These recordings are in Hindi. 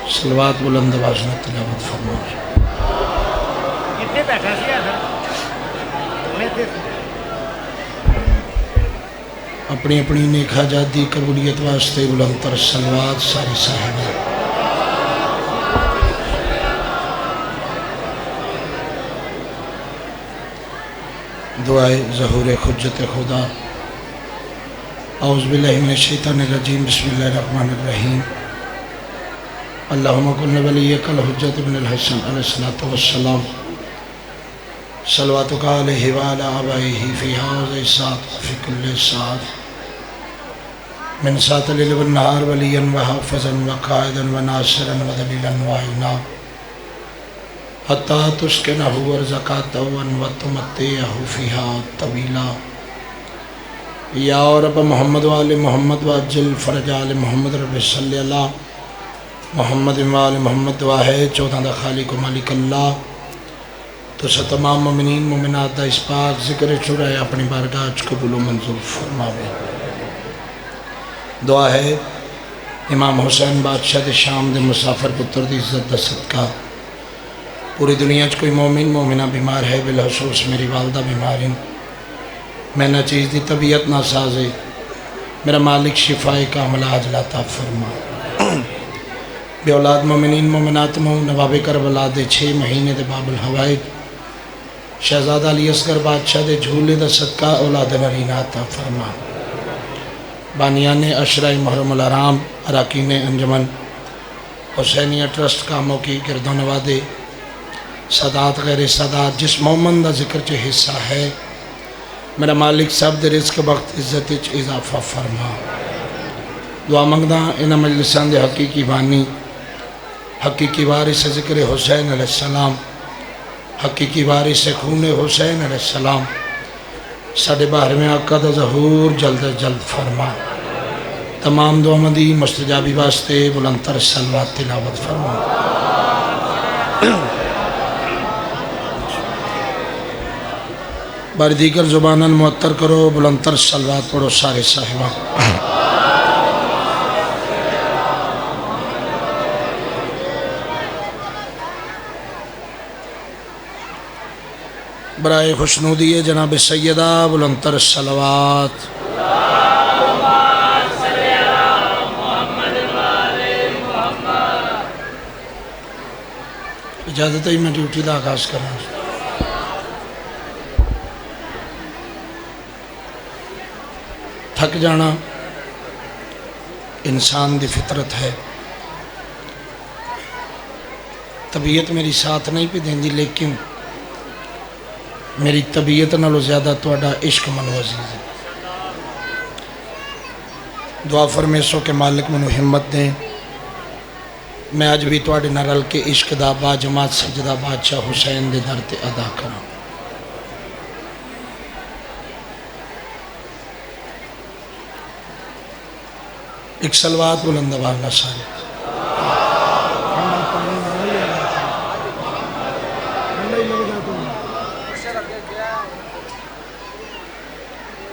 सलवात बुलंद आवाज़ में तिलावत फरमाओ। अपनी अपनी नेक आजादी कबूलियत वास्ते बुलंद तर सलवात सारी साहिबा। दुआए ज़हूर खुज्जत खुदा। औज़ु बिल्लाहि मिनश शैतानिर रजीम। बिस्मिल्लाहिर रहमानिर रहीम। अल्लाहुम्मा कुल्ल वलिय्यकल हुज्जत इब्नुल हसन अलैहिस्सलातु वस्सलाम। सल्लवातुका अलैहि व अला आबाइहि फी हाज़िहि साअत फी कुल्लि साअत मिन साअतिल लैल वन नहार वलिय्यन व हाफ़िज़न व क़ाइदन व नासिरन व दलीलन व आइना हत्ता तुस्किनहु वरज़क़तहु व तुमत्तिअहु फ़ीहा तवीला। या रब मोहम्मद व आले मोहम्मद व अज्जिल फ़रज आले मोहम्मद रब्बि सल्लि अला मोहम्मद व आले मोहम्मद व है 14 दा खालिक व मालिक अल्लाह। तो तमाम मोमिनीन मोमिनात दा इस पाक ज़िक्र चुरा अपनी बारगाह च कबूल व मंजूर फरमावे। दुआ है इमाम हुसैन बादशाह दे शाम दे मुसाफिर पुत्र दी इज्जत दा सदका पूरी दुनिया च कोई मोमिन मोमिना बीमार है, बिलखसूस मेरी वालदा बीमार हैं। मैं न चीज़ की तबीयत ना साजे, मेरा मालिक शिफाए कामला अजलाता फरमा। बे औलाद मोमिनीन मोमिनात मो नवाबे करबला दे 6 महीने दे बाबुल हवाइज शहजादा अली असगर बादशाह दे झूले दा सदका औलाद नरीना अता फरमा। बानियान अशरा मुहर्रमुल हराम अरकान अंजमन हुसैनिया ट्रस्ट कामों की गिरदोनवादे सादात गैर सादात जिस मोमन का जिक्र च हिस्सा है, मेरा मालिक सब दे रिज़्क़ वक्त इज्जत च इजाफा फरमा। दुआ मंगदा इन्हां मजलिसां दे हकीकी बानी हकीकी वारिस ज़िक्र हुसैन अलैहिस्सलाम हकीकी वारिस खून हुसैन अलैहिस्सलाम साडे 12वें आका दा ज़हूर जल्द अज जल्द फरमा। तमाम दुआमंदी मुस्तजाबी वास्ते बुलंदतर सलवात तिलावत फरमा। बारी दीगर ज़ुबानन मुअत्तर करो, बुलंदतर सलवात पढ़ो सारे साहिबा। बराए खुशनूदी जनाब सैयदा बुलंदतर सलवात। इजाज़त ही मैं ड्यूटी का आगाज़ करा। थक जाना इंसान की फितरत है। तबीयत मेरी साथ नहीं पी देंदी, लेकिन मेरी तबीयत नालों ज़्यादा तुहाडा इश्क मैनूं अज़ीज़ है। दुआ फरमेसो के मालिक मैनूं हिम्मत दें, मैं अज भी तुहाडे नाल रल के इश्क दा बाजमात सजदा बादशाह हुसैन दे दर ते अदा करा। एक सलवात बुलंद आवाज़ ना सारे।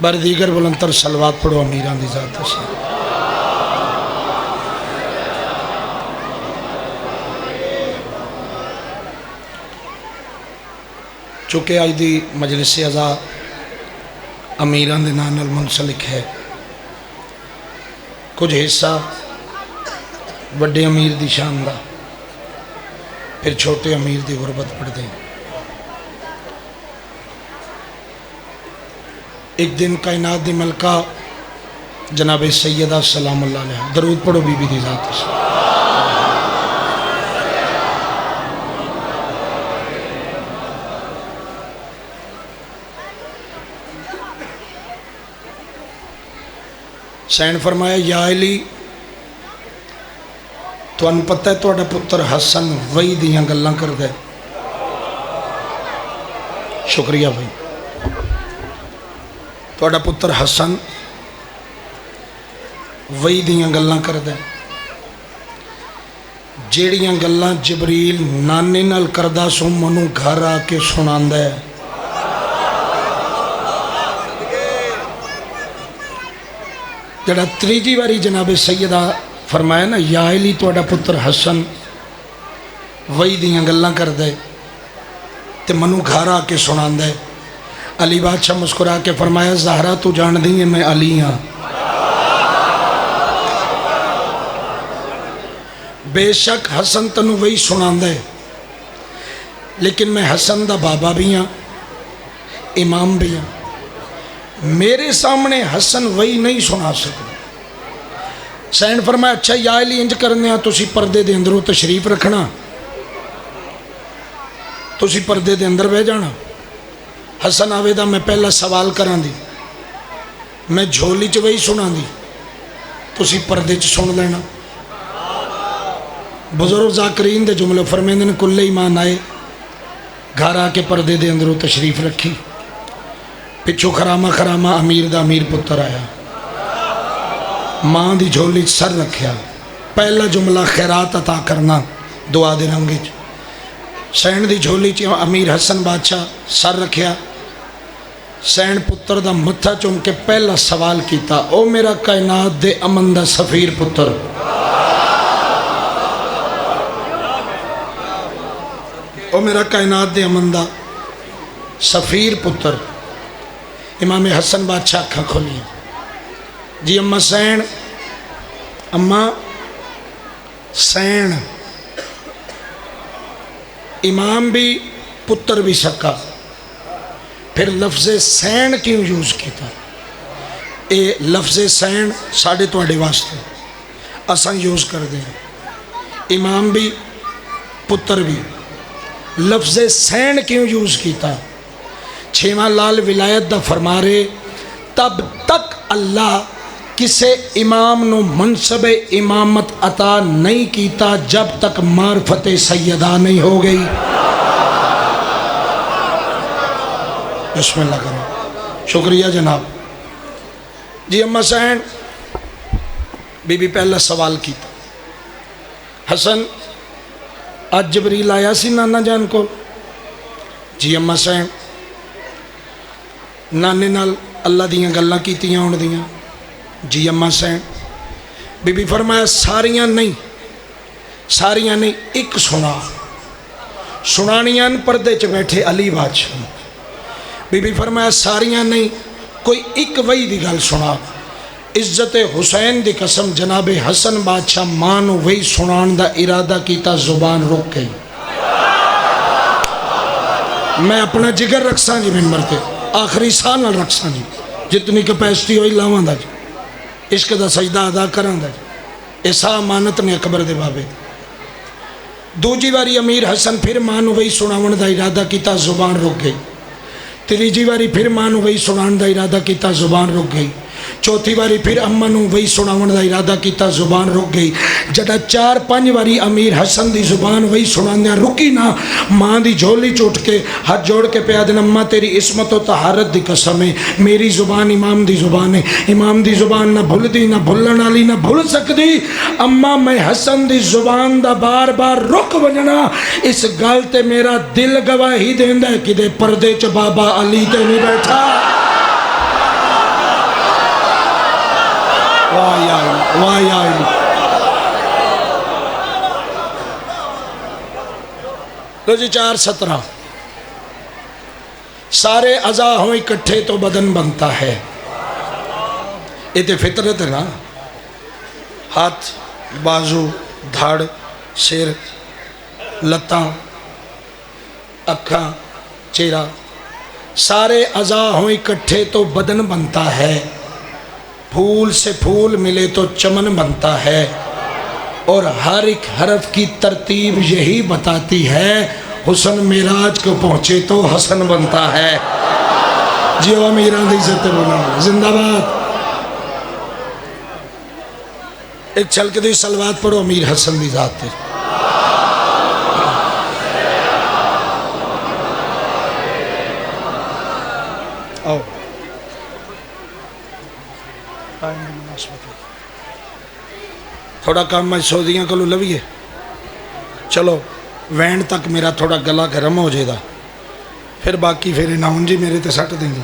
बार दीगर बुलंदतर सलवात पढ़ो अमीरां दी ज़ात से। चूँकि अज दी मजलिस अज़ा अमीरां दे नाम नाल मुंसलिक है, कुछ हिस्सा वड्डे अमीर दी शान दा, फिर छोटे अमीर दी गुरबत पढ़ते हैं। एक दिन कायनात दी मलका जनाब सैयदा सलामुल्लाह अलैहा, दरूद पढ़ो बीबी दी ज़ात से। सैन फरमाया, या अली तुहानू पता है तुहाडा पुत्र हसन वही दियां गल्लां करदा है। शुक्रिया भाई। तुहाडा पुत्र हसन वही दियां गल्लां करदा है, जेड़ियां गल्लां जबरील नाने नाल करदा सो मनु घर आके सुनांदा है। जड़ा तीजी बारी जनाबे सैयदा फरमाया ना, या अली तुहाडा पुत्र हसन वही दियाँ गल्लां करदा है ते मनु घर आके सुनांदा है। अली बादशाह मुस्कुरा के फरमाया, ज़हरा तू जान दी है मैं अली हाँ। बेशक हसन तैनूं वही सुनांदा है, लेकिन मैं हसन दा बाबा भी हाँ, इमाम भी हाँ। मेरे सामने हसन वही नहीं सुना सकता। सैन फरमाया, अच्छा या अली इंज करने तुसी पर्दे दे अंदरों तशरीफ रखना, तुसी पर्दे दे अंदर बह जाना। हसन आवेदा मैं पहला सवाल करा दी, मैं झोली च वही सुना दी, तुसी पर्दे च सुन लेना। बुजुर्ग जाकरीन दे जुमले फरमेंदे ने, कुल्ले ईमान आए, घर आके पर्दे दे अंदरों तशरीफ रखी, पिछों खरामा खरामा अमीर दा अमीर पुत्र आया, माँ दी झोली च सर रखिया। पहला जुमला खैरात अता करना दुआ दे रंग च। सैन दी झोली च अमीर हसन बादशाह सर रखिया। सैन पुत्र दा मत्था चुम के पहला सवाल किया, ओ मेरा कायनात दे अमन दा सफीर पुत्र, ओ मेरा कायनात दे अमन दा सफीर पुत्र। इमाम हसन बादशाह अखा खोलिया, जी अम्मा सैन, अम्मा सैन, इमाम भी पुत्र भी सका। फिर लफ्ज़ सैन क्यों यूज़ किया? ये लफ्ज़ सैन साढ़े तुहाडे वास्ते असा यूज़ करते हैं, इमाम भी पुत्र भी। लफ्ज़ सैन क्यों यूज़ किया? छेवां लाल विलायत दा फरमा रहे, तब तक अल्लाह किसे इमाम नु मनसब इमामत अता नहीं किया जब तक मार्फत सैयदा नहीं हो गई। बिस्मिल्लाह करो। शुक्रिया जनाब। जी अम्मा सैन बीबी पहला सवाल किया, हसन आज जबरील आया सी नाना जान को? जी अम्मा सैन, नाने नाल अल्लाह दियां गल्लां कीतियां होण दियां? जी अम्मा सैन। बीबी फरमाया, सारियां नहीं, सारियां नहीं, एक सुना। सुनानियां पर्दे च बैठे अली बादशाह। बीबी फरमाया, सारियां नहीं, कोई एक वही दी गल सुना। इज्जत हुसैन दी कसम जनाबे हसन बादशाह मां नूं वही सुनाण दा इरादा किया, जुबान रुक गई। मैं अपना जिगर रखसा जी मिंबर ते, आखिरी साह नाल रखसा जी, जितनी कैपेसिटी होई लावां दा जी, इश्क दा सजदा अदा करां दा जी। इस अमानत ने अकबर दे बाबे। दूजी बारी अमीर हसन फिर मां नूं वही सुनावन दा इरादा किया, जुबान रुक गई। तीजी बारी फिर मां नूं वही सुनाण दा इरादा किया, जुबान रुक गई। चौथी बारी फिर अम्मा नूं वही सुनावन दा इरादा किया, जुबान रुक गई। जदा 4-5 बारी अमीर हसन दी जुबान वही सुनांदियां रुकी ना, मां दी झोली च उठ के हाथ जोड़ के पिया दिन, अम्मा तेरी इस्मत और तहारत दी कसम है, मेरी जुबान इमाम दी जुबान है, इमाम दी जुबान ना भुलदी ना भुलन वाली ना भुल सकदी। अम्मा मैं हसन दी जुबान दा बार बार रुक वजना, इस गल ते मेरा दिल गवाही देंदा है कि पर्दे च बाबा अली ते नहीं बैठा। वाह यार, वाह यार। लो जी 4:17, सारे अज़ा हो इकट्ठे तो बदन बनता है। ये तो फितरत है ना, हाथ बाजू धड़ सिर लत्तां अखा चेहरा, सारे अज़ा हो इकट्ठे तो बदन बनता है। फूल से फूल मिले तो चमन बनता है, और हर एक हरफ की तरतीब यही बताती है, हुसन मेराज को पहुँचे तो हसन बनता है। जियो अमीरां दी इज्जत बोला जिंदाबाद। एक छलक दी सलवात पढ़ो अमीर हसन दी जात ते। आओ थोड़ा काम मैं सऊदियां को लवीए, चलो वैन तक मेरा थोड़ा गला गर्म हो जाएगा, फिर बाकी फिर नाउन जी मेरे ते सट देंगे।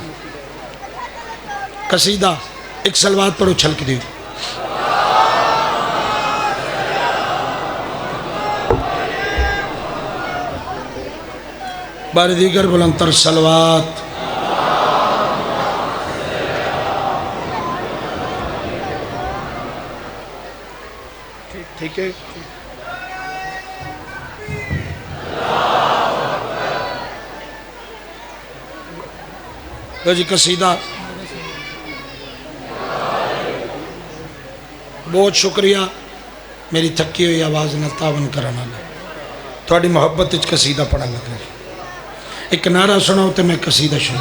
कसीदा एक सलवात पढ़ो छलक दी। बार दीगर बुलंदतर सलवात। ठीक है। तो जी कसीदा बहुत शुक्रिया मेरी थकी हुई आवाज़ न तावन करना थोड़ी मुहब्बत कसीदा पढ़न लगा। एक नारा सुनाओ तो मैं कसीदा शुरू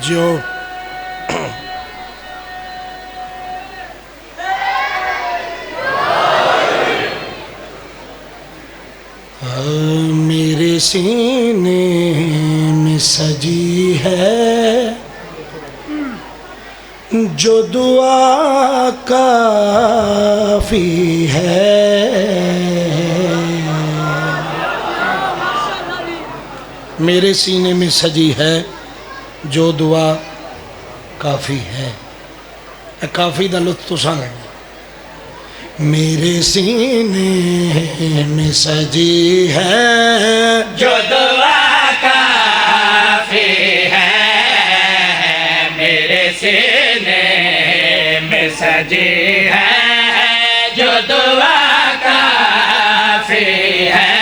जो मेरे सीने में सजी है जो दुआ काफी है। मेरे सीने में सजी है जो दुआ काफ़ी है। काफ़ी का लुत्फ तो सा लेना। मेरे सीने में सजी है जो दुआ काफी है। मेरे सीने में सजी है जो दुआ काफी है।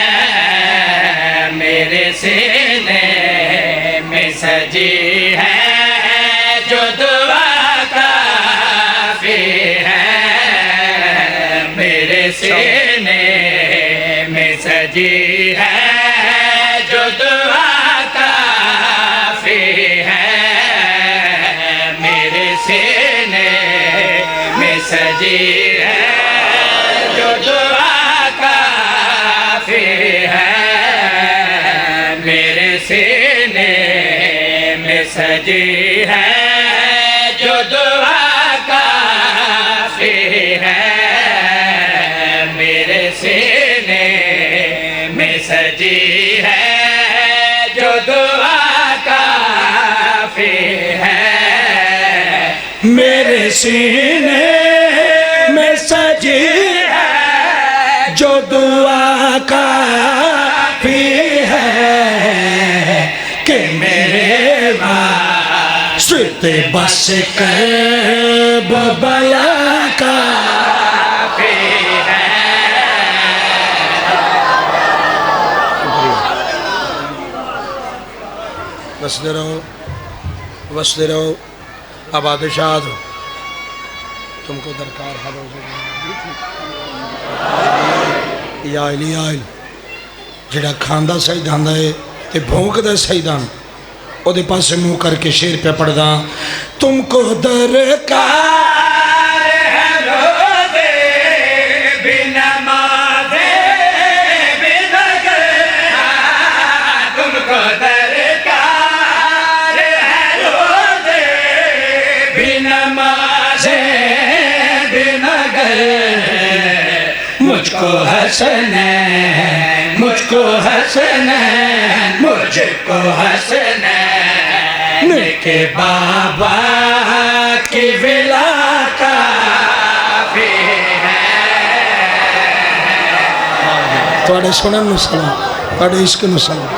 मेरे सीने में सजी है जो दुआ काफी है। मेरे सीने में सजी है जो दुआ काफी है। मेरे सीने में सजी है जो दुआ काफी है। मेरे सीने में सजी है जो दुआ काफी है। मेरे सीने में सजी है जो दुआ काफी है। मेरे सीने में सजी है जो दुआ काफी है कि मेरे वास्ते बस कर बबला का बसते रहो आबाद शाद हो। तुमको दरकार हर रोज़ जिहड़ा खांदा सही दांदा है ते भौंकदा सही दान ओदे पासे मुँह करके शेर पे पढ़दा। तुमको दरकार मुझको हंसना मुझको हंसना मुझको हंसना के बाबा की विला काफी है। थोड़े सुनन नूं सलाम थोड़े इश्क नूं सलाम।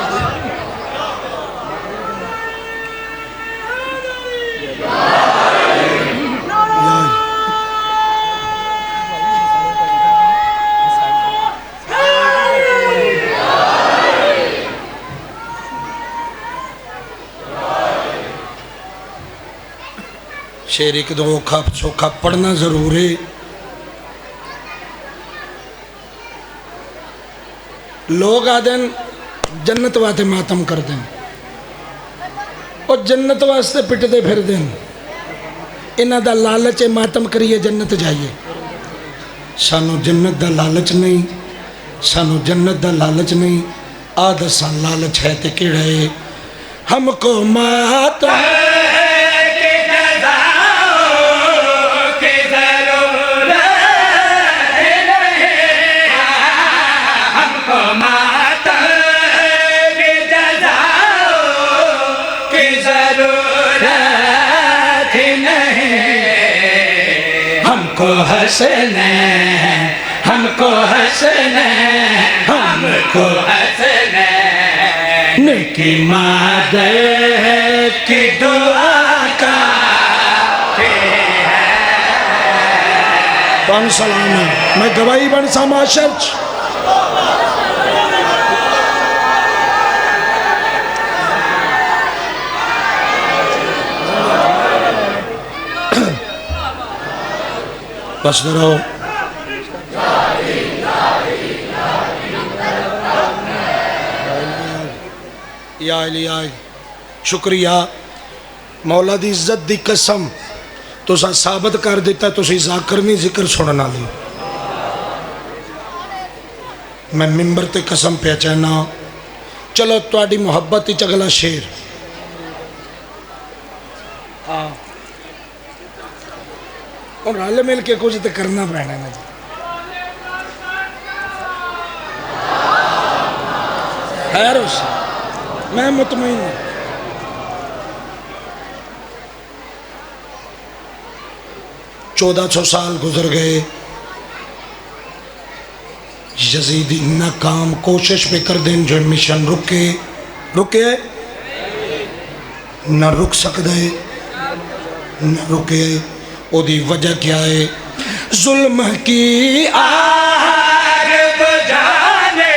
शेर एक दो औखा सौखा पढ़ना जरूर है। लोग आदन जन्नत वास्ते मातम कर दें और जन्नत वास्ते पिटते फिर दें। इन्हां दा लालच है मातम करिए जन्नत जाइए। सानू जन्नत दा लालच नहीं, सानू जन्नत दा लालच नहीं। आ दसा लालच है ते केड़ा है। हमको मातम की जरूरत हमको हसनैन, हमको हसनैन, हमको हसनैन की मदद की दुआ का कौन सलाम है। मैं गवाही बन सा माशर बस रहो। या अलिया शुक्रिया मौला दी इज्जत दी कसम तुसा साबित कर दिता तुसी जाकर नहीं जिक्र सुनना ली। मैं मिंबर ते कसम पहचाना। चलो तुहाडी मुहब्बत ही अगला शेर और रल मिल के कुछ तो करना पैना है। खैर मैं मुतमईन हूं। चौदह 1400 साल गुजर गए। यजीदी नाकाम कोशिश पे कर दें जो मिशन रुके रुके न रुक सकते न रुके। ओदी वजह क्या है? जुल्म की आग बुझाने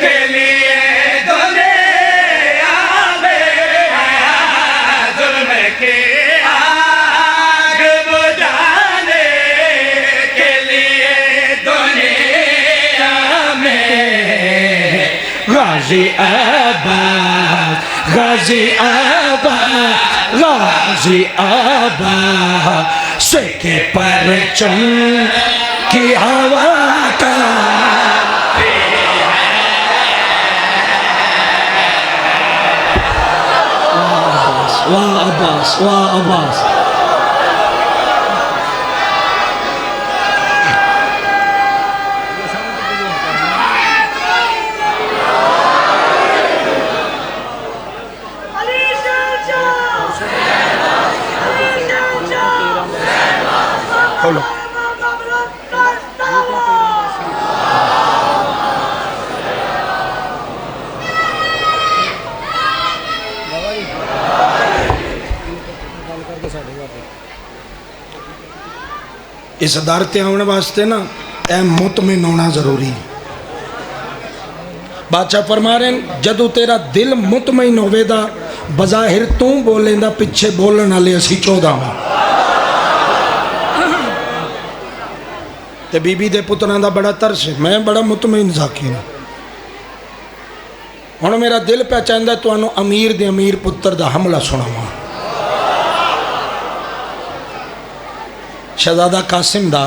के लिए दुनिया में आया, जुल्म की आग बुझाने के लिए दुनिया में गाजी आबाद, गाजी आबाद, गाजी आबाद से के परचम की हवा का वाह अब्बास, वाह अब्बास। खोलो इस दर ते आने वास्ते ना ए मुतमिन होना जरूरी है। बादशाह फरमा रहे जदों तेरा दिल मुतमिन होवेगा बज़ाहिर तू बोलेंदा पिछे बोलने वाले असी 14 ते बीबी दे पुत्रां दा बड़ा तरस है। मैं बड़ा मुतमिन ज़ाकिर हूं। हुण मेरा दिल पहचानदा तुहानू अमीर दे अमीर पुत्र दा हमला सुनावां। शहजादा कासिम दा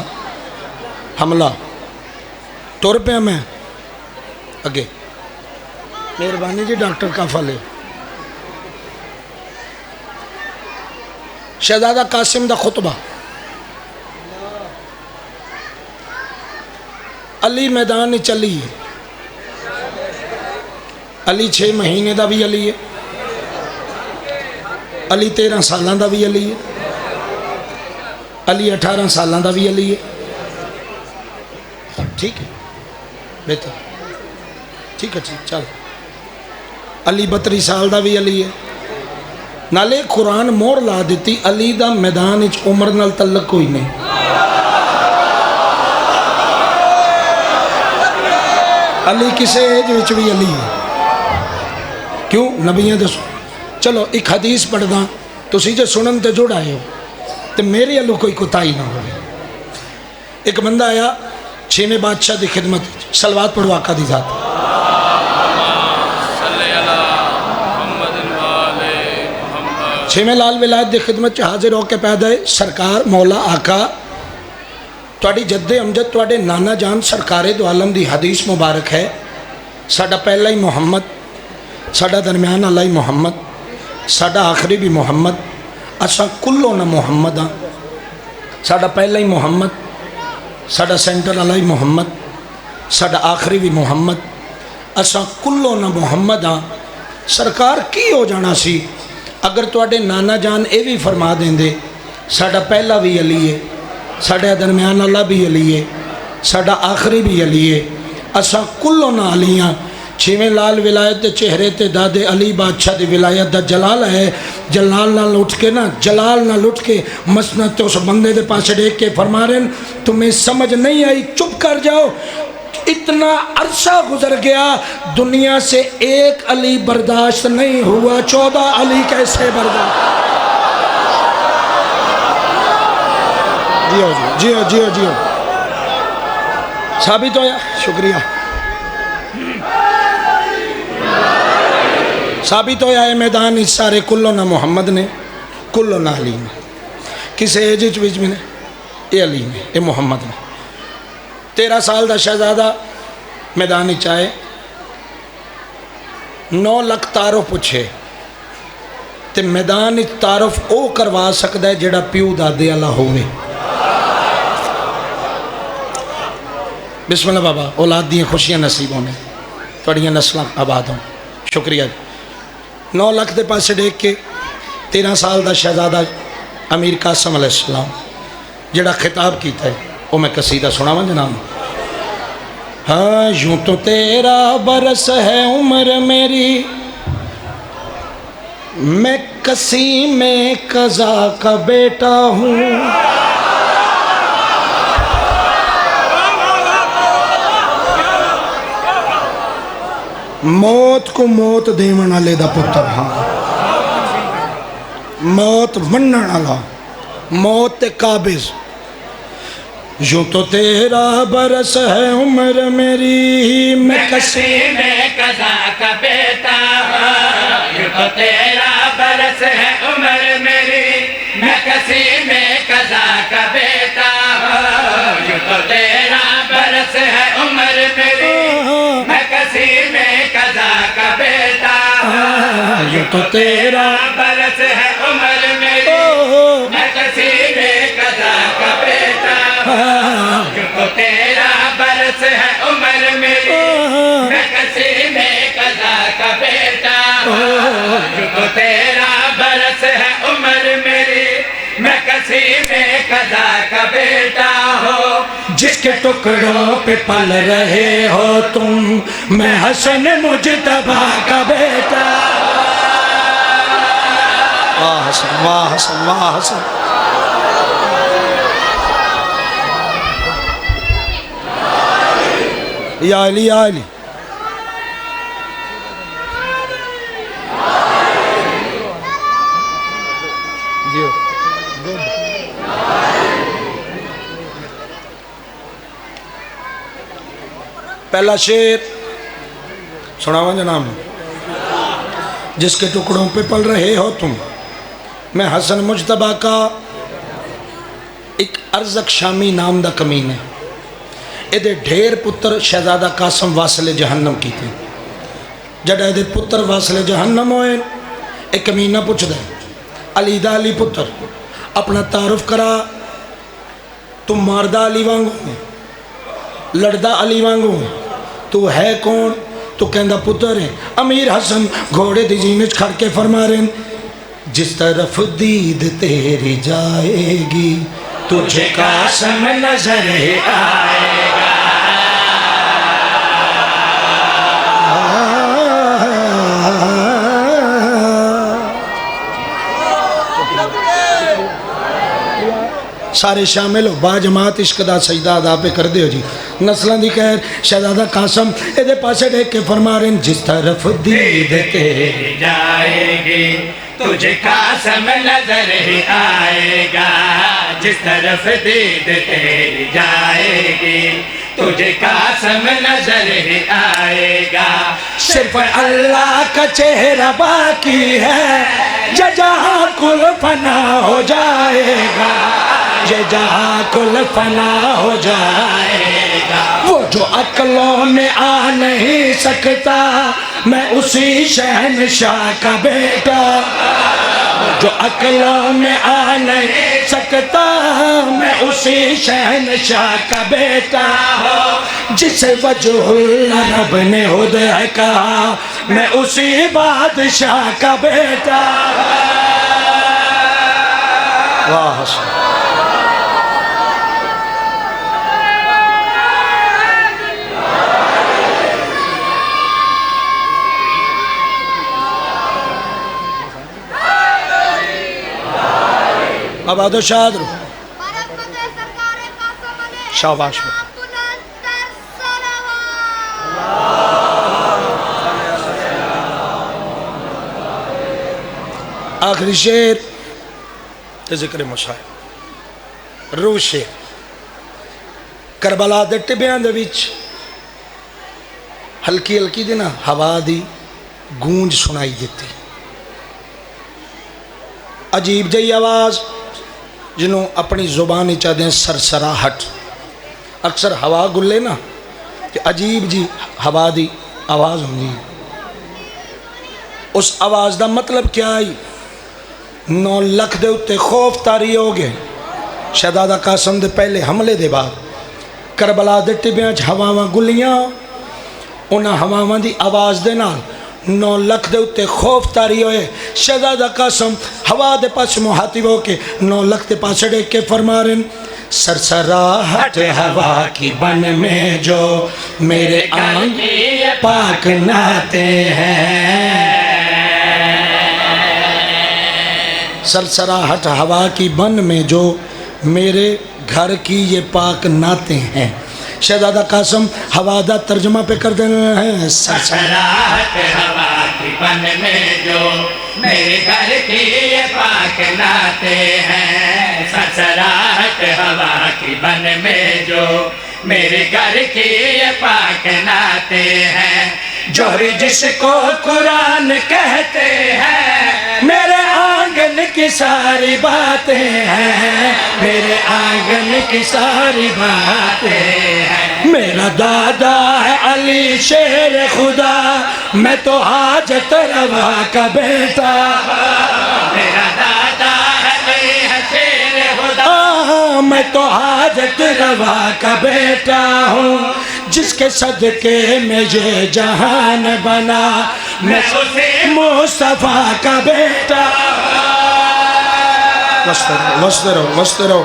हमला तुर पिया मैं अगे। मेहरबानी जी डॉक्टर काफा ले। शहजादा कासिम दा खुतबा। अली मैदान में चली है। अली 6 महीने का भी अली है। अली 13 साल का भी अली है। अली 18 साल का भी अली है। ठीक है बेहतर ठीक है ठीक चल। अली 32 साल का भी अली है। नाले कुरान मोहर ला दी अली का मैदान उम्र नाल तल्लक कोई नहीं। अली किसी एज विच भी अली है। क्यों नबियां दसो। चलो एक हदीस पढ़दा तुसी जो सुनन ते जुड़ आए हो तो मेरे अल्लों कोई कोताही ना हो। एक बंदा आया 6वें बादशाह की खिदमत सलवात पढ़ो आका दी जात। 6वें लाल विलायत की खिदमत हाजिर होकर पैदा है सरकार मौला आका तुहाडी जद्दे अमजद तुहाडे नाना जान सरकारे दो आलम की हदीस मुबारक है। साडा पहला ही मुहम्मद, साडा दरम्यान वाला ही मुहम्मद, साडा आखिरी भी मुहम्मद। असा कुल्लो ना मुहम्मद हाँ। साडा पहला ही मुहम्मद, साडा सेंटर वाला ही मुहम्मद, साडा आखिरी भी मुहम्मद। असा कुल्लो ना मुहम्मद हाँ। सरकार की हो जाना सी अगर तुहाडे नाना जान ये भी फरमा देंदे साडा पहला भी अली है, साढ़े दरम्यान अल्लाह भी अली है, साडा आखिरी भी अली है, असा कुल्लो ना अली हाँ। छेवें लाल विलायत के चेहरे ते दादे अली बादशाह की विलायत का जलाल है। जलाल नाल उठ के ना, जलाल नाल उठ के मसनद उस बंदे के पास देख के फरमा रहे तुम्हें समझ नहीं आई, चुप कर जाओ। इतना अरसा गुजर गया, दुनिया से एक अली बर्दाश्त नहीं हुआ, 14 अली कैसे बर्दाश्त। जियो जियो जियो जियो, साबित होया। शुक्रिया। साबित होया है मैदान इस सारे कुल्लो ना मुहम्मद ने, कुल्लो ना अली ने, किसी एज विच भी ने, ये अली ने, ये मुहम्मद ने। 13 साल का शहजादा मैदान आए, 9 लाख तारुफ पूछे तो मैदान तारुफ वो करवा सकता है जोड़ा प्यू दादे वाला होवे। बिस्मिल्लाह बाबा, औलाद दी खुशियां नसीब होने, थोड़ियां नस्ल आबाद हो। शुक्रिया। 9 लाख के पास देख के 13 साल का शहजादा अमीर कासम अलैहिस्सलाम जोड़ा खिताब किया है वो मैं कसीदा सुनावा जनाब। हाँ, यूं तो 13 बरस है उम्र मेरी, मैं कसी में कज़ा का बेटा हूँ। मौत को मौत देवन वाले दा पुत्र हाँ, मौत मनण वाला, मौत ते काबिज। यूं तो 13 बरस है उम्र मेरी, मैं कसी में कज़ा का बेटा हूँ। यूं तो 13 बरस है उम्र मेरी, मैं कसी में कज़ा का बेटा हूँ। यूं तो 13 बरस है उम्र मेरी, मैं कसी में कज़ा का बेटा हूँ। यूं तो 13 बरस है उम्र मेरी, मैं कसी में कज़ा का बेटा हूँ। यूं तो 13 बरस है उम्र मेरी, मैं कसी में कज़ा का बेटा हूँ। यूं तो 13 बरस है उम्र मेरी, मैं कसी में कज़ा का बेटा हो। जिसके टुकड़ों पे पल रहे हो तुम, मैं हसन मुजतबा का बेटा। वाह हसन, वाह हसन, वाह हसन। या अली, या अली। पहला शेर सुनावा जनाब। जिसके टुकड़ों पे पल रहे हो तुम, मैं हसन मुजतबा का। एक अरजक शामी नाम दा कमीन है, ये ढेर पुत्र शहजादा कासम वासले जहन्नम की थे। जड़ा ये पुत्र वासले जहन्नम होए, एक कमीना पूछता अली दा अली पुत्र अपना तारुफ करा, तुम मारदा अली वांगू, लड़दा अली वांगू, तू है कौन? तो कहता पुत्र है अमीर हसन। घोड़े दी जीन खड़ के फरमा रहे, जिस तरफ दीद तेरी जाएगी तुझे कासम नजर आएगा। सारे शामिल हो, बाजमात इश्क दा सजदा अदा पे कर दियो जी। नस्लों की खैर शहजादा कासम ये पासे देख के फरमा रहे, जिस तरफ दीद तेरी जाएगी तुझे कासम नजर आएगा। जिस तरफ दीद तेरी जाएगी तुझे कासम नजर आएगा। सिर्फ अल्लाह का चेहरा बाकी है, जहाँ कुल फना हो जाएगा, ये जहाँ कुल फना हो जाएगा। वो जो अक्लों में आ नहीं सकता, मैं उसी शहनशाह का बेटा। जो अक्लों में आ नहीं सकता, मैं उसी शहनशाह का बेटा। जिसे वजहुल्लाह रब ने हुदा कहा, मैं उसी बादशाह का बेटा। वाह आबादो शाद रो शाबाश। आखिरी शेर ते जिक्र मुसाहिब रूह शेर। करबला दे टिब्बियां दे विच हल्की हल्की दी ना हवा दी गूंज सुनाई देती, अजीब जी आवाज़ जिन्हों अपनी जुबान चाहते सरसराहट। अक्सर हवा गुले ना कि अजीब जी हवा की आवाज़ होंगी। उस आवाज़ का मतलब क्या है? 9 लाख के उत्ते खौफ तारी हो गए शहजादा कासम के पहले हमले के बाद। करबला के टिब्बियां हवावां गुलियां, उन्होंने हवावां की आवाज़ के नाल 9 लाख के उत्ते खौफ तारी होए। शहजादा कासम हवा के पास मुहातिब होके 9 लाख के पास देख के फरमा रहे, सरसराहट हवा की बन में जो मेरे आंग पाक नाते हैं। सरसराहट हवा की बन में जो मेरे घर की ये पाक नाते हैं। शहजादा कासम हवा का तर्जमा पे कर दे रहे हैं। सरसराहट हवा की बन में जो मेरे घर की ये पाक नाते हैं। सरसराहट हवा की बन में जो मेरे घर की ये पाक नाते हैं। जोहरी जिसको कुरान कहते हैं, मेरे आंगन की सारी बातें हैं, मेरे आंगन की सारी बातें हैं। मेरा दादा है अली शेर खुदा, मैं तो हाजत रवा का बेटा। मेरा दादा है अली शेर खुदा, मैं तो हाजत रवा का बेटा हूँ। जिसके सदके में ये जहान बना, मैं मुस्तफा का बेटा। मस्त रहो मस्त रहो।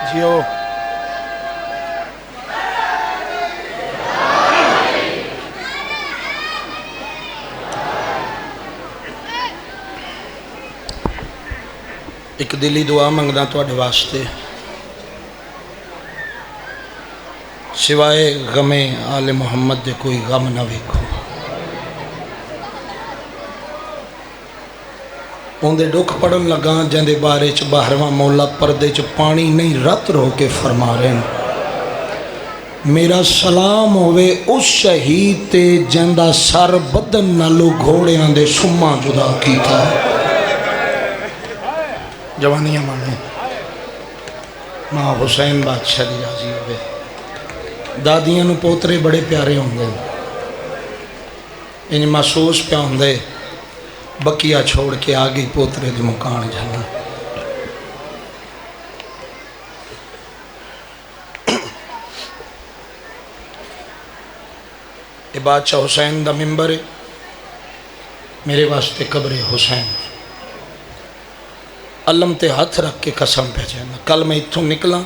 जियो एक दिली दुआ मंगदा तुहाडे वास्ते, सिवाए गमे आले मुहम्मद दे कोई गम ना वेखो। उनके दुख पढ़न लगा जिंदे बारे च 12वां मौला पर्दे च पानी नहीं रत रो के फरमा रहे हैं, मेरा सलाम होवे उस शहीद ते जिंदा सर बदन नालों घोड़ियां दे सुम्मा जुदा कीता। जवानियां माने माँ हुसैन बादशाह दी राजी होवे। दादियां नूं पोतरे बड़े प्यारे होंदे, इंज महसूस पिया होंदे बकिया छोड़ के आ गई पोतरे दी मुकान जाना। ये बादशाह हुसैन दा मिंबर है, मेरे वास्ते कब्रे हुसैन। अलम ते हथ रख के कसम पे जाना, कल मैं इत्थों निकला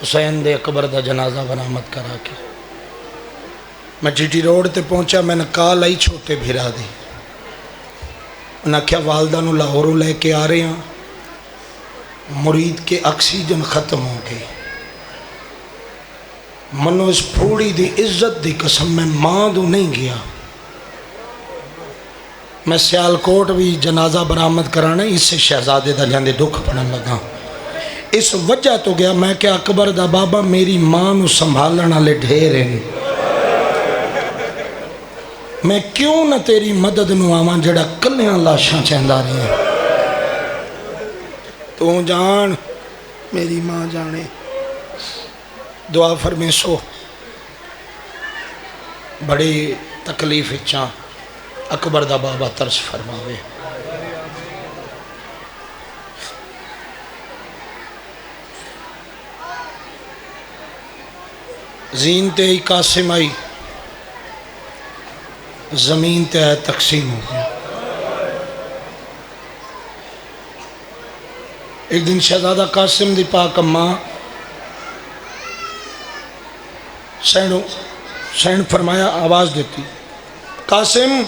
हुसैन दे अकबर दा जनाजा बरामद करा के मैं जीटी रोड ते पहुंचा। मैंने कॉल आई छोटे भिरा दी, उन्हें आख्या वालदा नूं लाहौरों लैके आ रहे हैं, मुरीद के ऑक्सीजन खत्म हो गई। मनो इस फूड़ी दी इज्जत दी कसम मैं मां दू नहीं गया। मैं सियालकोट भी जनाजा बरामद कराना, इससे शहजादे दा जांदे दुख पड़न लगा। इस वजह तो गया मैं क्या अकबर दा बाबा मेरी मां नू संभालने वाले ढेर हैं, मैं क्यों ना तेरी मदद नू आवां जड़ा कलियां लाशां चंदा रहे। तू जान मेरी मां जाने, दुआ फरमेसो। बड़ी तकलीफ इच्छा अकबर दा बाबा तरस फरमावे। जीनते ही कासिम आई, जमीन ते आया तकसीम हो गया। एक दिन शहजादा कासिम दी पाक अम्मा सैन फरमाया, आवाज़ देती, कासिम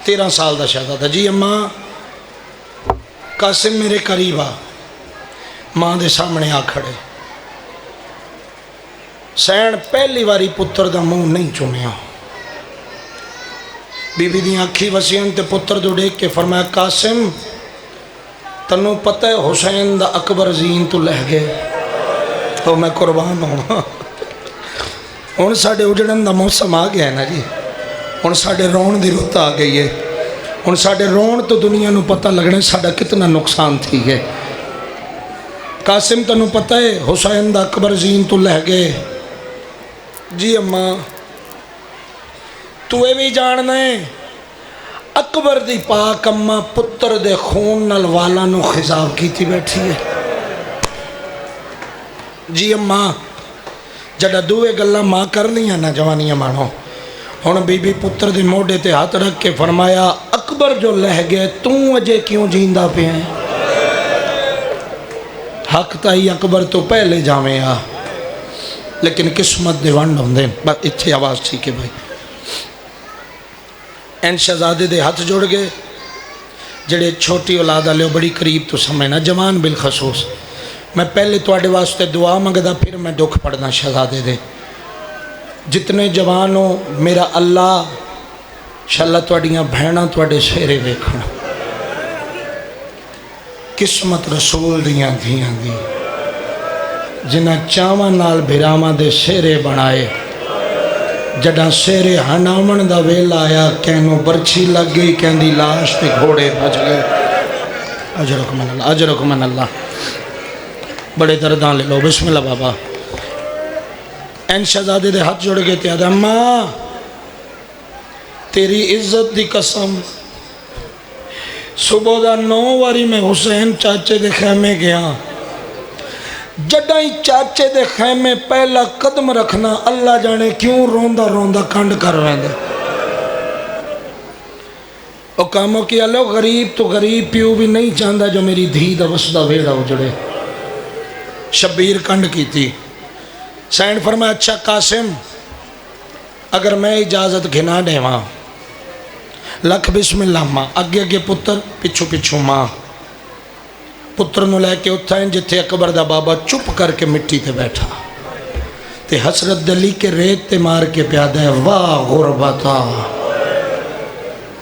13 साल का शहजादा, जी अम्मा। कासिम मेरे करीब आ, माँ के सामने आ खड़े। सैन पहली बारी पुत्र का मुँह नहीं चुमिया। बीबी दी अखी वसीयन ते पुत्र तो देख के फरमाया, कासिम तन्नू पता है हुसैन दा अकबर जीन तो लह गए, तो मैं कुर्बान होना। हुण साडे उजड़न का मौसम आ गया है ना जी, हुण साडे रोण की रुत आ गई है। हुण साडे रोण तो दुनिया नू पता लगना साडा कितना नुकसान थी है। कासिम तन्नू पता है हुसैन दा अकबर जीन तो लह गए, जी अम्मा। तू ये भी जानना है अकबर दी पाक अम्मा पुत्र दे खून नाल वाला नू खिजाब की बैठी है, जी अम्मा। जड़ा दूए गल्लां मां कर लियां ना जवानियां मानो, हुण बीबी पुत्र दे मोढे ते हाथ रख के फरमाया, अकबर जो लह गए तू अजे क्यों जींदा पिया? हक ताई अकबर तो पहले जावे आ, लेकिन किस्मत दे वंड होंदे। बस इत्थे आवाज़ ठीक है भाई। एन शहजादे दे हाथ जुड़ गए, जड़े छोटी औलाद वाले बड़ी करीब तो समझना, जवान बिलखसूस। मैं पहले तुहाडे वास्ते दुआ मंगदा, फिर मैं दुख पढ़ना शहजादे दे। जितने जवान हो मेरा अल्लाह इंशाअल्लाह तुहाडियां भैणां तुहाडे सेहरे वेखण। किस्मत रसूल दियां धियां दी, जिन्हां चावां नाल भिरावां दे सेहरे बनाए। जड़ा सेहरे हनावण दा वेला आया, कहनों बरछी लग गई, कहंदी लाश ते घोड़े बच गए। अजरकुम अल्लाह, अजरकुम अल्लाह। बड़े दर्दां ले लो, बिस्मिल्लाह बाबा। एन शहजादे दे हाथ जुड़ गए, त्यादा अम्मा तेरी इज्जत दी कसम, सुबह का 9 बारी मैं हुसैन चाचे दे खैमे गया। जड़ा ही चाचे दे खैमे पहला कदम रखना, अल्लाह जाने क्यों रोंदा रोंदा कंड कर वैंदा। और कामों की लो, गरीब तो गरीब प्यू भी नहीं चाहता जो मेरी धी दा वसदा वेड़ा उजड़े। शब्बीर कंड की थी। सैन फरमाया, अच्छा कासिम अगर मैं इजाज़त घिना देवा, लख बिस्मिल्लाह माँ, अगे अगे पुत्र पिछू पिछू माँ। पुत्र नूं लैके उत्थे जिथे अकबर दा बाबा चुप करके मिट्टी ते बैठा ते हसरत दली के रेत ते मार के प्यादा है, वाह गुरबता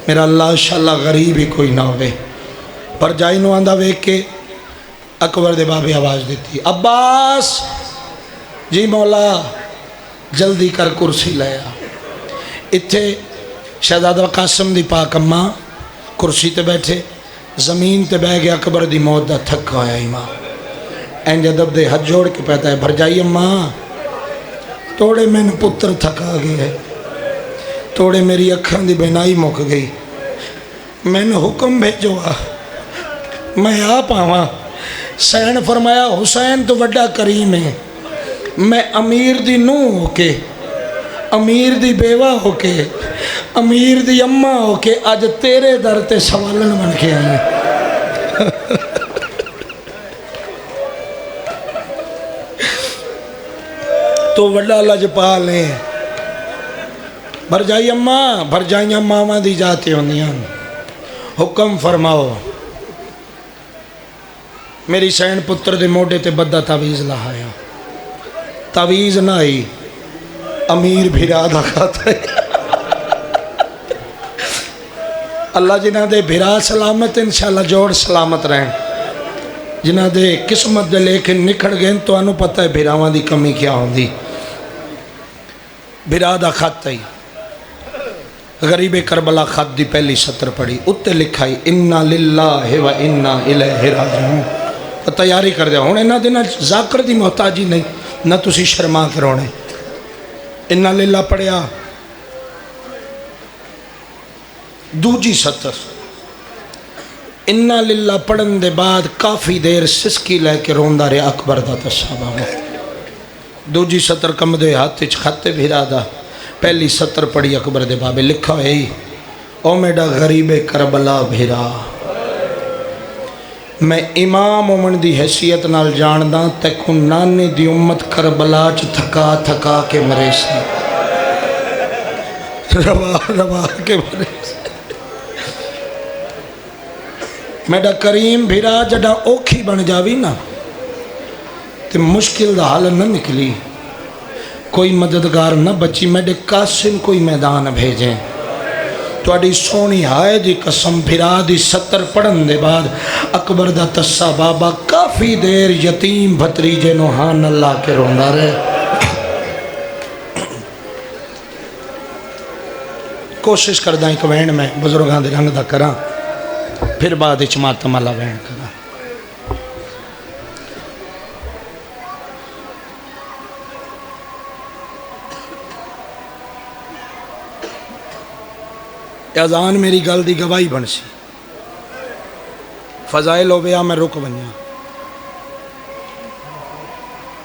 मेरा अल्लाह शाला गरीब ही कोई ना होवे। पर जाई नूं आंदा वेख के अकबर दे बाबे आवाज़ दी, अब्बास जी मौला जल्दी कर कुर्सी लाया। इत्थे शहजादा कासिम दी पाक अम्मा कुर्सी ते बैठे, जमीन ते बह गया अकबर दी मौत दा थका होया इमाम। इंज अदब दे हाथ जोड़ के कहता है, भरजाई अम्मा तोड़े मैंने पुत्र थका गए, तोड़े मेरी अखां दी बेनाई मुक गई, मैंने हुक्म भेजो मैं आप आवा। सैन फरमाया, हुसैन तो वड्डा करीम है, मैं अमीर दी नूह होके, अमीर दी बेवा होके, अमीर दी अम्मा होके अज तेरे दर ते सवालन बन के आई। तो वड्डा लजपाल है। भरजाई अम्मा, भरजाइयां मावां दी जाती होंदियां। हुक्म फरमाओ। मेरी सैन पुत्र दे मोढे ते बद्दा तावीज़ लहाया, तावीज़ ना आई, अमीर भिरा दा खाता है। अल्लाह जिन्हां दे भिरा सलामत इंशाअल्लाह जोड़ सलामत रहन, जिन्हां दे किस्मत दे लेखे निखड़ गए। तो पता है भिरावां दी कमी क्या होंदी। भिरा दा खत आई, गरीबे करबला खत दी पहली सत्र पढ़ी, उत्ते लिखाई इन्ना लिल्लाहि व इन्ना इलैहि राजिऊन। तो तैयारी कर दिया। हुण इन्हां दिनां ज़ाकर दी मोहताजी नहीं, ना तुसी शर्मा करोने। इन्ना लिल्ला पढ़िया, दूजी सत्र इन्ना लिल्ला पढ़न दे बाद काफ़ी देर सिसकी लैके रोंदा रहा अकबर दा तस्सा बाबा। दूजी सत्र कमदे हाथ च खत भिरा दा, पहली 70 पढ़ी अकबर दे बाबे लिखा है ओ मेरा गरीब करबला भेरा मैं इमाम उमन दी हैसियत नाल जानदा तैकू नाने दी उम्मत करबला च थका थका के मरे सी रवा रवा के मरे सी। मेरा करीम भेरा जड़ा औखी बन जावी ना तो मुश्किल दा हल न निकली कोई मददगार न बची मेरे कासिम कोई मैदान भेजे थोड़ी सोनी हाय दी कसम फिरा दी 70 पढ़न दे बाद अकबर दा तस्सा बाबा काफ़ी देर यतीम भतरीजे नो हाँ न ला के रोंदा रहे। कोशिश करदा एक वैन में बुजुर्गों के रंग दा करा फिर बाद मातम वाला वैन करा। अजान मेरी गल की गवाही बन सी फजाइल हो गया मैं रुक बनिया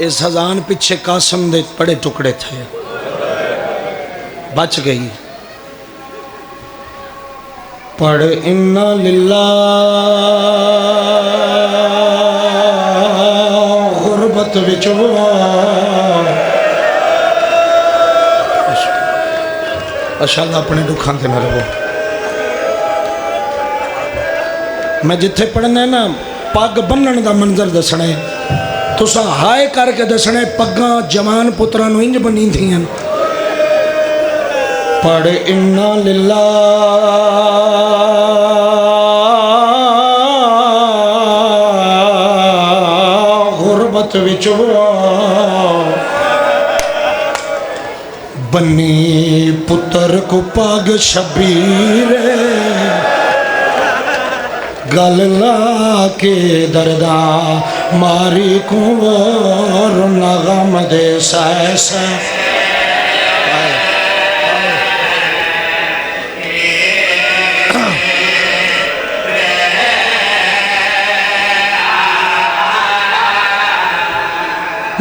इस अजान पिछे कासम दे बड़े टुकड़े थे बच गई पढ़ इन्ना लिल्ला गुरबत विच अशाला अपने दुखों से न रहो। मैं जिथे पढ़ना है ना पग बन्नण का मंजर दसना है तुसा हाय करके दसना है पग्गां जवान पुत्रां नूं इंज बनी थी पढ़ इन्ना लिल्ला गुरबत विच बनी पुत्र को पग शबीर गल ला के दरदा मारी को नगम दे सैस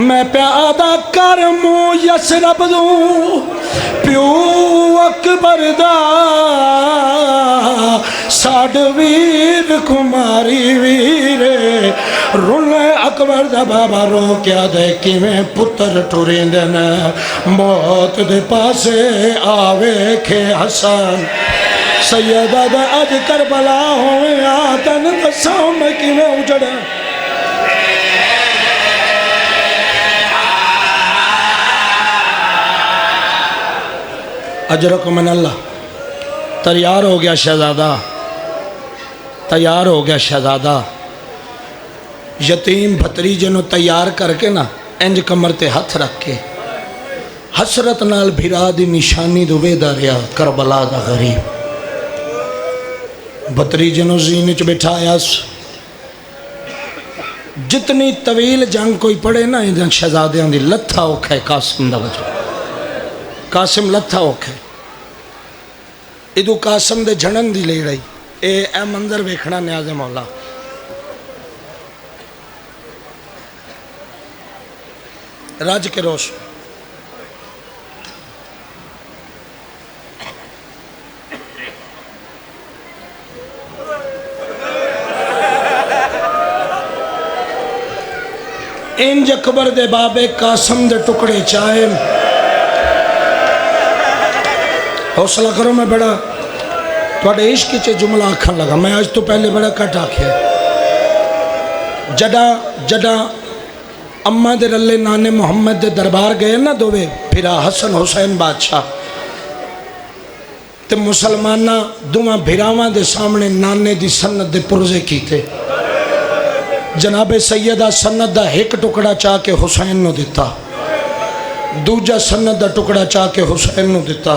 मैं प्यादा कर मुँह यसरब दूँ प्यो अकबर दा साड वीर कुमारी वीरे रुले अकबर दा बाबा रो क्या दे किवें पुत्र टुरेंदे न मौत दे पासे आवे खे हसन सैयदा दा अज करबला होवे आ तन दसां मैं किवें उजड़ा अजरक मन अल्लाह तैयार हो गया शहजादा तैयार हो गया शहजादा यतीम भतरीजे नूं तैयार करके ना इंज कमर ते हथ रख के हसरत नाल भिरा दी निशानी दुवेदा रहा करबला दा गरीब भतरीजे नूं जीन च बिठाया। जितनी तवील जंग कोई पढ़े ना इन शहजादियां दी लत्था औखा है कासिम दा वजह कासिम लत्था औखा इदू कासिम दे जनन दी ले रही ए मंजर वेखना न्याज़े मौला राज के रोश इंज अकबर दे बाबे कासिम दे टुकड़े चाहे हौसला करो। मैं बड़ा थोड़े इश्क च जुमला आखन लगा मैं आज तो पहले बड़ा कट आख्या जडा जडा अम्मा दे रले नाने मुहम्मद दे दरबार गए ना दोवे फिर हसन हुसैन बादशाह ते मुसलमाना दोवां भिरावां दे सामने नाने दी सन्नत दे पुरजे कीते। जनाबे सैयदा सन्नत दा एक टुकड़ा चाह के हुसैन नूं दिता दूजा सन्नत दा टुकड़ा चाह के हुसैन नूं दिता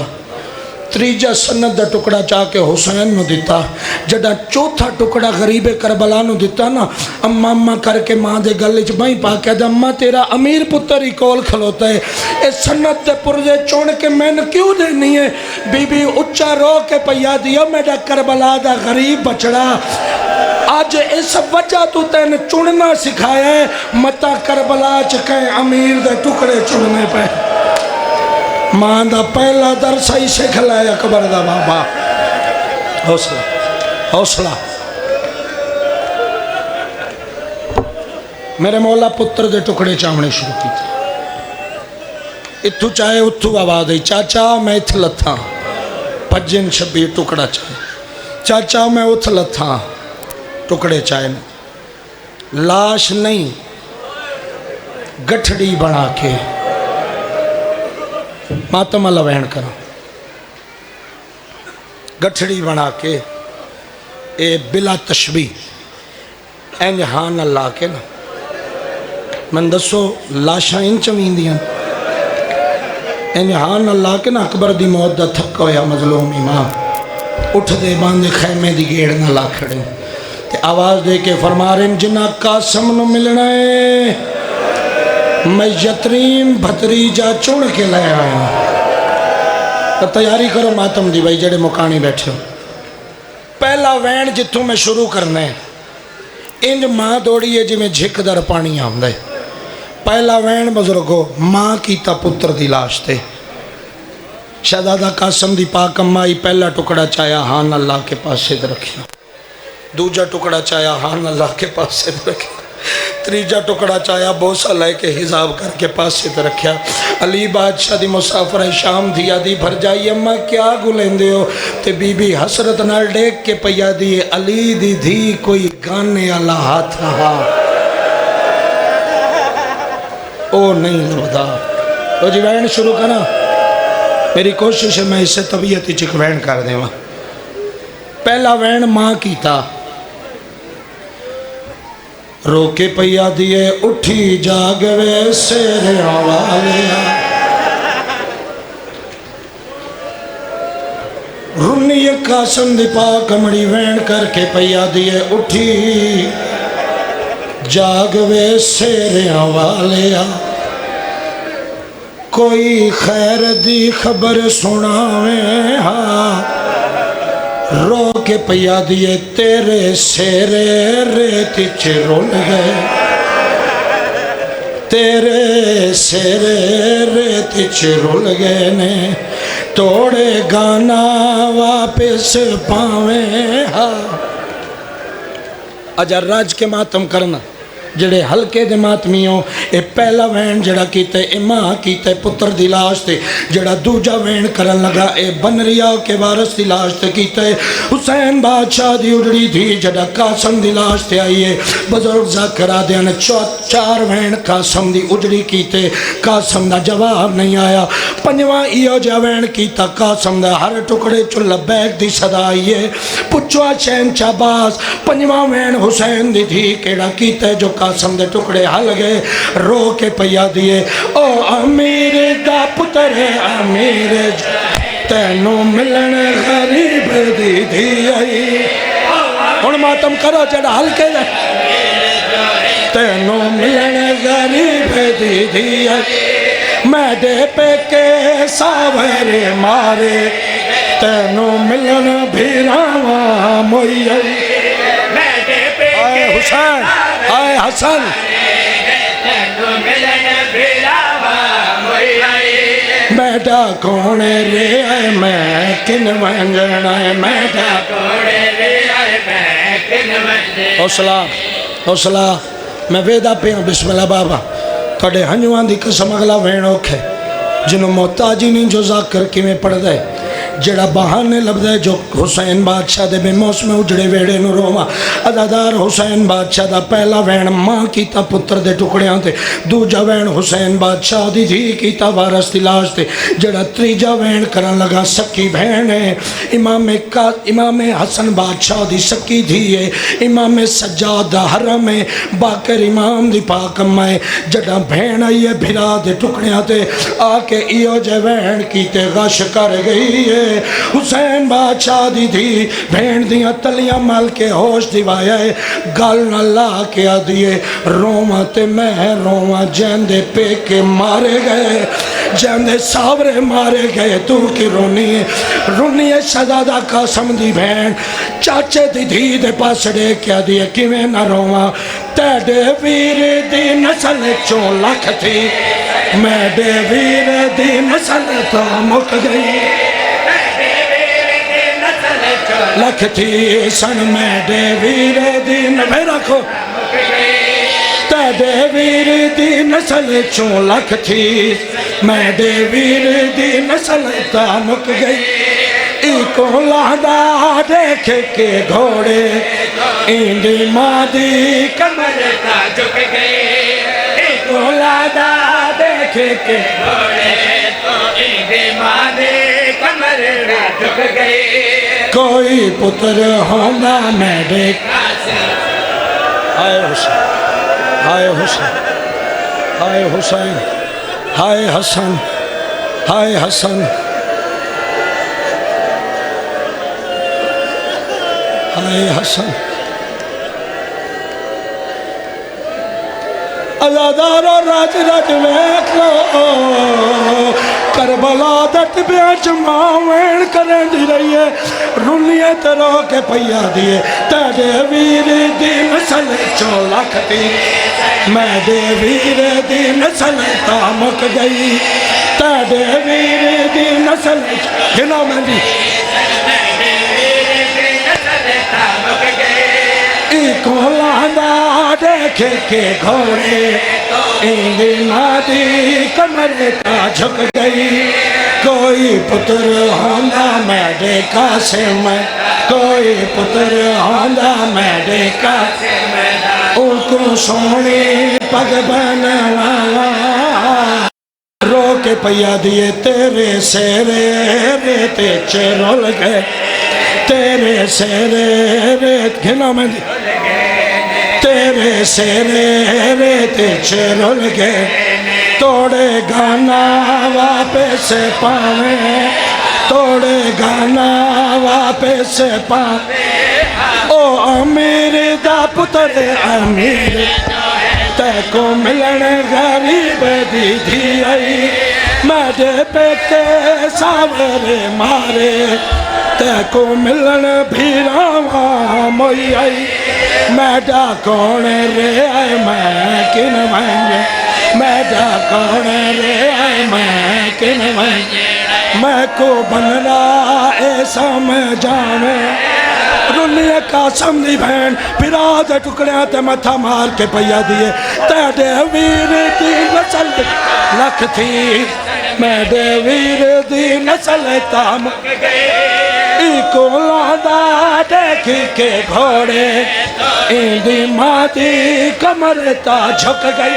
तीजा सन्नत दा टुकड़ा चाह के हुसैन नूं दिता जड़ा चौथा टुकड़ा गरीबे करबला नूं दिता ना अम्मा अम्मा करके माँ दे गल च बाई पा के अम्मा तेरा अमीर पुत्र ही कोल खलोता है ये सन्नत दे पुरजे चुन के मैंने क्यों देनी है। बीबी उच्चा रो के पैया दिया मेरा करबला दा गरीब बछड़ा अज इस वजह तू तेन चुनना सिखाया मता करबला च कई अमीर दे टुकड़े चुनने पे मां दा पहला दरस ही सिख लाया अकबर दा बाबा। हौसला हौसला। मेरे मौला पुत्र दे टुकड़े चावने शुरू किए। इत्थू चाहे उत्थू आवाज आई, चाचा मैं इत लथा। भजन शबीर टुकड़ा चाहे, चाचा मैं उथ लथा टुकड़े चाहे। लाश नहीं गठड़ी बना के मातम लवैन करा, गठड़ी बना के ए बिला तशबी इंज हाँ न ला के ना मैं दसो लाशा इंच वींदियां इंज हाँ न ला के ना अकबर दी मौत दा थक होया मजलूम इमाम उठदे बांधे खैमे दी गेड़ न ला खड़े ते आवाज़ दे के फरमा रहे जिन्ना कासम नू मिलना है मैं यतरीम भतरीजा चुन के ले आया। तो तैयारी करो मातम दी भाई जेड़े मुकानी बैठे हो। पहला वैन जिथों मैं शुरू करना है इंज माँ दौड़ी है जिमें झिकदर पानी आंदा है। पहला वैन बुजुर्गो माँ कीता पुत्र दी लाश ते शहजादा कासम दी पाक अम्मा ही पहला टुकड़ा चाया हाँ अल्लाह के पासे रखिया, दूजा टुकड़ा चाया हाँ अल्लाह के पासे रखिया, तीजा टुकड़ा चाया बोसा लैके हिसाब करके पासे रखिया। अली बादशाह दी मुसाफर शाम दी आदि भर जाई अम्मा क्या गुलेंदे हो ते बीबी हसरत नाल देख के पैया दी अली दी धी कोई गाने वाला हाथ हा ओ नहीं लभदा। तो जी वैन शुरू करा, मेरी कोशिश है मैं इससे तबीयत च वैन कर देवा। पहला वैन माँ कीता रोके पैया दिए उठी जागवे सेरिया वाले रुनी कासम दी पाक कमड़ी वैन करके पैया दिए उठी जागवे सेरिया वाले कोई खैर दी खबर सुनावे हा रो के पैया दिए तेरे सेरे रेत च रुल गए, तेरे सेरे रेत च रुल गए ने तोड़े गाना वापस पावे हा। अजा राज के मातम करना जड़े हल्के दे मातमियों ये पहला वैन जड़ा कीते ए मां कीते पुत्र दी लाश ते जड़ा दूजा वैन करन लगा ए बनरिया के वारस दी लाश ते कीते हुसैन बादशाह दी उड़ड़ी थी जड़ा कासम दी लाश ते आई है। बुजुर्ग ज़ाकरा दे ने चार वैन कासम दी उड़ड़ी कीते कासम दा जवाब नहीं आया। पंजवा इहो जा वैन कीता कासम दा हर टुकड़े चो लबैक दी सदा आई है। पुछवा शहनशाह बास पंजवा वैन हुसैन दी थी केड़ा कीते जो कासम दे टुकड़े हल गए रो के पैया दिए ओ अमीर दा पुत्र है अमीर तेनू मिलन गरीब दी थी आई। हुण मातम करो जड़ा हल्के दे तेनू मिलन गरीब दी थी आई। मैं दे पेके सावरे मारे तेनू मिलन भिरावा मोई आई। हुसैन आए हसन बेटा कौन रे आए मैं किन वंजना है बेटा हौसला हौसला। मैं वेदा पे बिस्मिल्लाह बाबा थोड़े हंजुआं दी कसम अगला वेण औखे जिन्हों मोहताजी नहीं जो ज़ाकर किवें पढ़दा है जड़ा बहाने लभदा है जो हुसैन बादशाह दे बेमौसमे उजड़े वेड़े नूं रोवा। अदादार हुसैन बादशाह दा पहला वैन मां कीता पुत्र दे टुकड़ियां ते दूजा वैन हुसैन बादशाह दी धी कीता वारस दी लाश ते जड़ा तीजा वैन करन लगा सक्की भैन है इमाम हसन बादशाह दी सक्की धी है इमाम सज्जाद दा हरम है बाकर इमाम दी पाक अम्मा है। जड़ा भैन आई है भिरा दे टुकड़ियां ते आके इहो जे वैन कीते गश कर गई है है। हुसैन बादशाह दी थी भेड़ दियाँ तलियां मल के होश दिवाया है। गल न ला के आदिए रोवा ते मैं रोवा जैंदे पेके मारे गए, जैंदे सावरे मारे गए, तू की रोनी है शहजादा कासम दी भैन चाचे दी धी दे पास डे क्या दिए किवें ना रोवा, तेरे वीर दी नस्ल चों लख थी, मेरे वीर दी नस्ल तो मुक गई, लख थी सन मेरे वीर दी नभे रखो, तेरे वीर दी नस्ल चों लख थी, मेरे वीर दी नस्ल तो मुक गई। इको लादा देख के घोड़े इंदी माँ दी कमर का झुक गए, इको लादा देख के घोड़े तो इंदी माँ दी कमर का झुक गए। कोई पुत्र होना मेरे हाय हुसैन, हाय हुसैन, हाय हुसैन, हाय हसन, हाय हसन, हाय हसन। अजादारो राज राज वेख लो करबला दट ब्याच मावेण करें दी रही है, रुनिए तरो के पैया दिए, तेरे वीर दी नस्ल चों लख थी, मेरे वीर दी नस्ल ता मुक गई, तेरे वीर दी नस्ल गिनो मेरी इको लादा देख के घोड़े इंदी नादी कमर का झुक गई। कोई पुत्र होंदा मेरे कासिम, कोई पुत्र होंदा मेरे कासिम, उनको सोनी पग बनवा रो के पैया दिए, तेरे सेरे रेते चेरोल गए, तेरे सेरे रेत घिनो में तेरे सेरे रेते चेरोल गए, तोड़े गाना वापस पावे, तोड़े गाना वापस पावे, ओ अमीर दा पुत्र अमीर तैको मिलन गरीब दी धी आई, मेरे पेके सावरे मारे तैको मिलन भीरावा मोई आई, मैडा कौन रे आए मैं किन मंगे, मैडा कौन रे आए मैं किन मंगे, मैं को बनरा ऐसा मैं जाने, रुनिए कासम दी भैन फिरा दे टुकड़िया ते मथा मार के पैया दिए, तेरे वीर दी नस्ल लख थी, मेरे वीर दी नस्ल ताम इको लादा देख के घोड़े इंदी माती कमर ता झुक गई।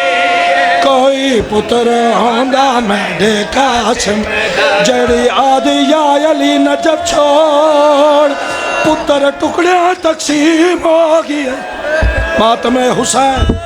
कोई पुत्र होंदा मेरे कासिम, जड़ी आदि या अली न जब छोड़, पुत्र टुकड़े तकसीम हो गया, मातमे हुसैन।